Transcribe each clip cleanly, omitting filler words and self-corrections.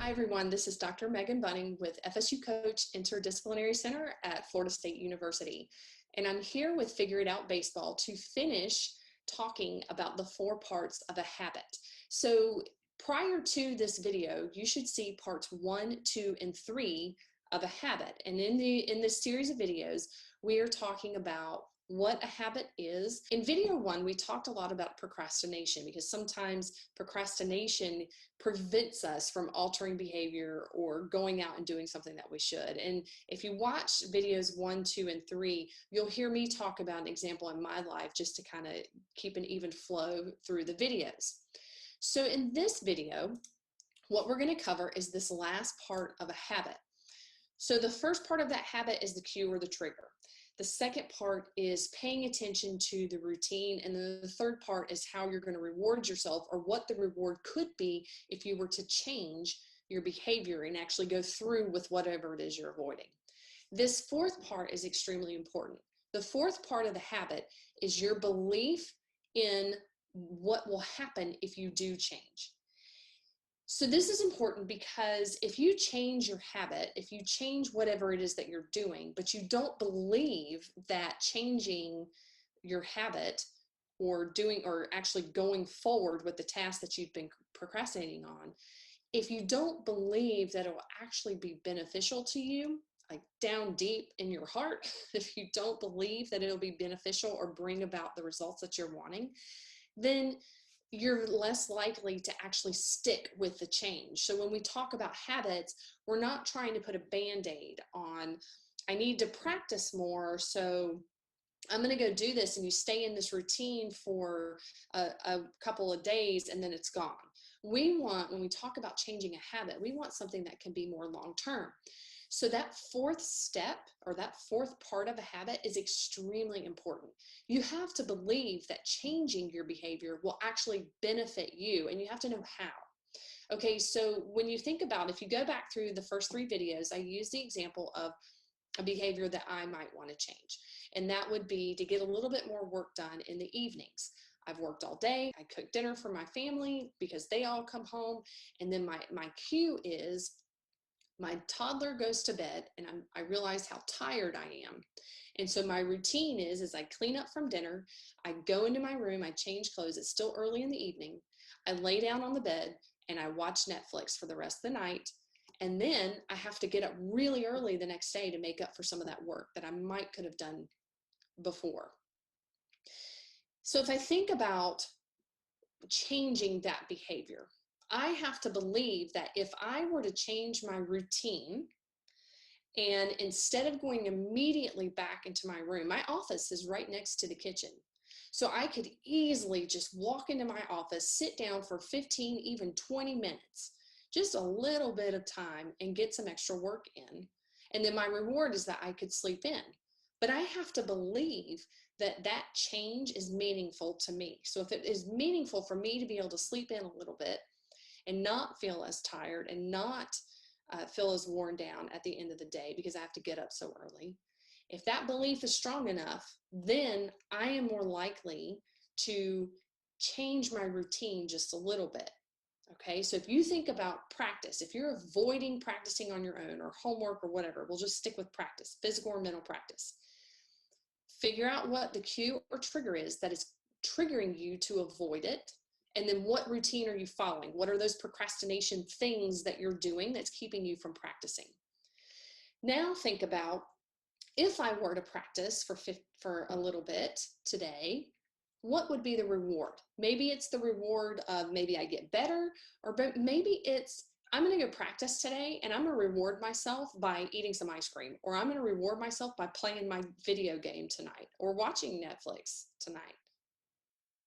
Hi everyone, this is Dr. Megan Buning with FSU Coach Interdisciplinary Center at Florida State University. And I'm here with Figure It Out Baseball to finish talking about the 4 parts of a habit. So prior to this video, you should see parts 1, 2, and 3 of a habit. And in this series of videos, we are talking about what a habit is. In video 1, we talked a lot about procrastination because sometimes procrastination prevents us from altering behavior or going out and doing something that we should. And if you watch videos 1, 2, and 3, you'll hear me talk about an example in my life just to kind of keep an even flow through the videos. So in this video, what we're going to cover is this last part of a habit. So the first part of that habit is the cue or the trigger. The second part is paying attention to the routine. And then the third part is how you're going to reward yourself, or what the reward could be if you were to change your behavior and actually go through with whatever it is you're avoiding. This fourth part is extremely important. The fourth part of the habit is your belief in what will happen if you do change. So this is important because if you change your habit, if you change whatever it is that you're doing, but you don't believe that changing your habit or actually going forward with the task that you've been procrastinating on, if you don't believe that it will actually be beneficial to you, like down deep in your heart, if you don't believe that it'll be beneficial or bring about the results that you're wanting, then you're less likely to actually stick with the change. So when we talk about habits, we're not trying to put a band-aid on, I need to practice more, so I'm going to go do this, and you stay in this routine for a couple of days and then it's gone. We want, when we talk about changing a habit, we want something that can be more long-term. So that fourth step, or that fourth part of a habit, is extremely important. You have to believe that changing your behavior will actually benefit you, and you have to know how. Okay, so when you think about, if you go back through the first 3 videos, I used the example of a behavior that I might want to change. And that would be to get a little bit more work done in the evenings. I've worked all day, I cook dinner for my family because they all come home, and then my cue is my toddler goes to bed and I realize how tired I am. And so my routine is I clean up from dinner, I go into my room, I change clothes, it's still early in the evening, I lay down on the bed and I watch Netflix for the rest of the night. And then I have to get up really early the next day to make up for some of that work that I could have done before. So if I think about changing that behavior, I have to believe that if I were to change my routine, and instead of going immediately back into my room, my office is right next to the kitchen. So I could easily just walk into my office, sit down for 15, even 20 minutes, just a little bit of time, and get some extra work in. And then my reward is that I could sleep in. But I have to believe that that change is meaningful to me. So if it is meaningful for me to be able to sleep in a little bit and not feel as tired and not feel as worn down at the end of the day because I have to get up so early, if that belief is strong enough, then I am more likely to change my routine just a little bit. Okay, so if you think about practice, if you're avoiding practicing on your own or homework or whatever, we'll just stick with practice, physical or mental practice. Figure out what the cue or trigger is that is triggering you to avoid it. And then what routine are you following? What are those procrastination things that you're doing that's keeping you from practicing? Now think about, if I were to practice for a little bit today, what would be the reward? Maybe it's the reward of maybe I get better, or maybe it's I'm going to go practice today and I'm going to reward myself by eating some ice cream, or I'm going to reward myself by playing my video game tonight or watching Netflix tonight.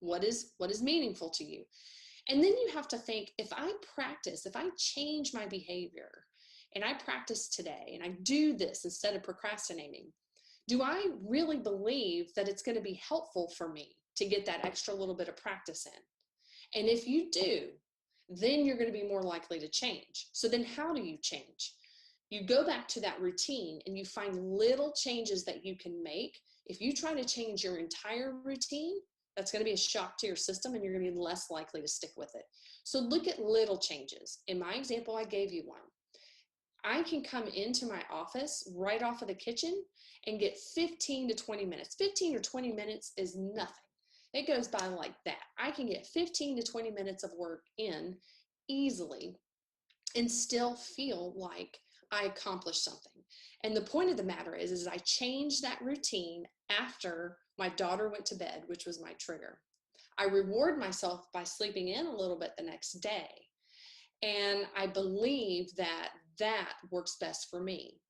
What is meaningful to you? And then you have to think, if I practice, if I change my behavior and I practice today and I do this instead of procrastinating, do I really believe that it's going to be helpful for me to get that extra little bit of practice in? And if you do, then you're going to be more likely to change. So then how do you change? You go back to that routine and you find little changes that you can make. If you try to change your entire routine, That's going to be a shock to your system, and you're going to be less likely to stick with it. So look at little changes. In my example, I gave you one. I can come into my office right off of the kitchen and get 15 to 20 minutes. 15 or 20 minutes is nothing. It goes by like that. I can get 15 to 20 minutes of work in easily and still feel like I accomplished something. And the point of the matter is I changed that routine after my daughter went to bed, which was my trigger. I reward myself by sleeping in a little bit the next day. And I believe that that works best for me.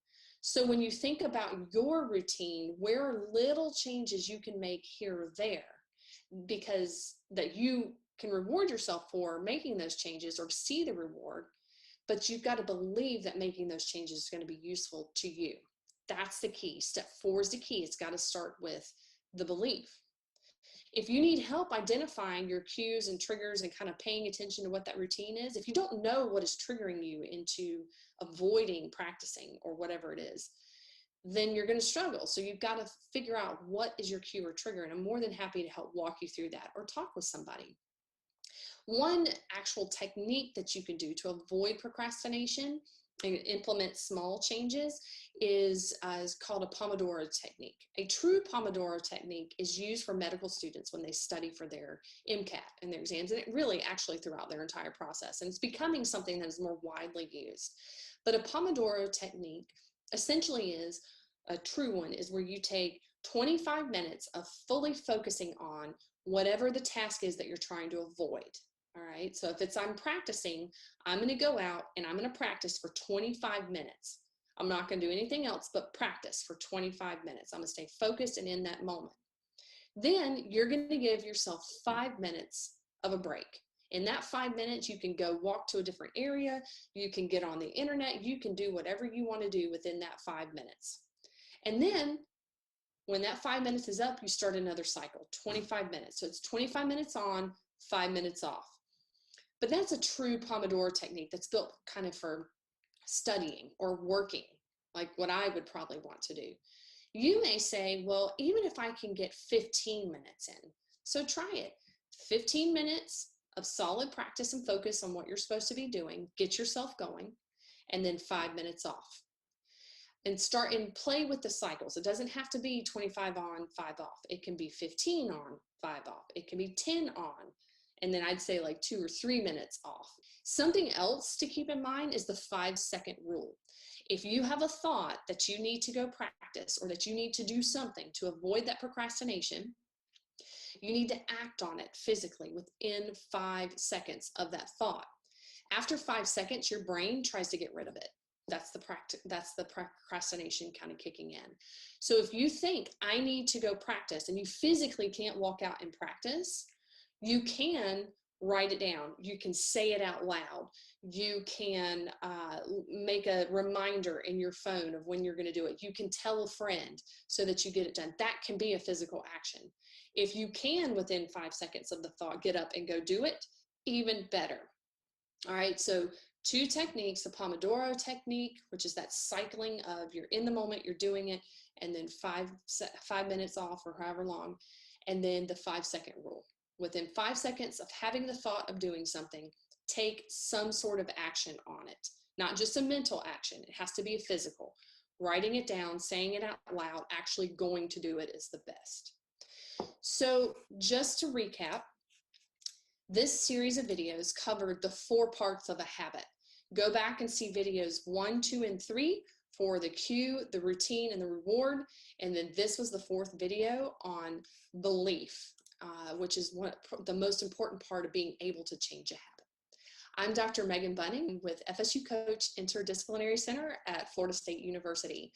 So when you think about your routine, where are little changes you can make here or there, because that you can reward yourself for making those changes or see the reward, but you've got to believe that making those changes is going to be useful to you. That's the key. Step 4 is the key. It's got to start with the belief. If you need help identifying your cues and triggers and kind of paying attention to what that routine is, if you don't know what is triggering you into avoiding practicing or whatever it is, then you're going to struggle. So you've got to figure out what is your cue or trigger, and I'm more than happy to help walk you through that or talk with somebody. One actual technique that you can do to avoid procrastination and implement small changes is called a Pomodoro technique. A true Pomodoro technique is used for medical students when they study for their MCAT and their exams, and it really actually throughout their entire process. And it's becoming something that is more widely used. But a Pomodoro technique essentially is a true one, is where you take 25 minutes of fully focusing on whatever the task is that you're trying to avoid. All right, so if I'm practicing, I'm going to go out and I'm going to practice for 25 minutes. I'm not going to do anything else but practice for 25 minutes. I'm going to stay focused and in that moment. Then you're going to give yourself 5 minutes of a break. In that 5 minutes, you can go walk to a different area. You can get on the internet. You can do whatever you want to do within that 5 minutes. And then when that 5 minutes is up, you start another cycle, 25 minutes. So it's 25 minutes on, 5 minutes off. But that's a true Pomodoro technique that's built kind of for studying or working, like what I would probably want to do. You may say, well, even if I can get 15 minutes in, so try it. 15 minutes of solid practice and focus on what you're supposed to be doing, get yourself going, and then 5 minutes off. And start and play with the cycles. It doesn't have to be 25 on, 5 off. It can be 15 on, 5 off. It can be 10 on, and then I'd say like 2 or 3 minutes off. Something else to keep in mind is the 5-second rule. If you have a thought that you need to go practice or that you need to do something to avoid that procrastination, you need to act on it physically within 5 seconds of that thought. After 5 seconds, your brain tries to get rid of it. That's the procrastination kind of kicking in. So if you think I need to go practice and you physically can't walk out and practice, you can write it down. You can say it out loud. You can make a reminder in your phone of when you're going to do it. You can tell a friend so that you get it done. That can be a physical action. If you can, within 5 seconds of the thought, get up and go do it, even better. All right, so 2 techniques, the Pomodoro technique, which is that cycling of you're in the moment, you're doing it, and then 5 minutes off or however long, and then the 5-second rule. Within 5 seconds of having the thought of doing something, take some sort of action on it. Not just a mental action, it has to be a physical. Writing it down, saying it out loud, actually going to do it is the best. So just to recap, this series of videos covered the 4 parts of a habit. Go back and see videos 1, 2, and 3 for the cue, the routine, and the reward. And then this was the 4th video on belief, which is the most important part of being able to change a habit. I'm Dr. Megan Buning with FSU Coach Interdisciplinary Center at Florida State University.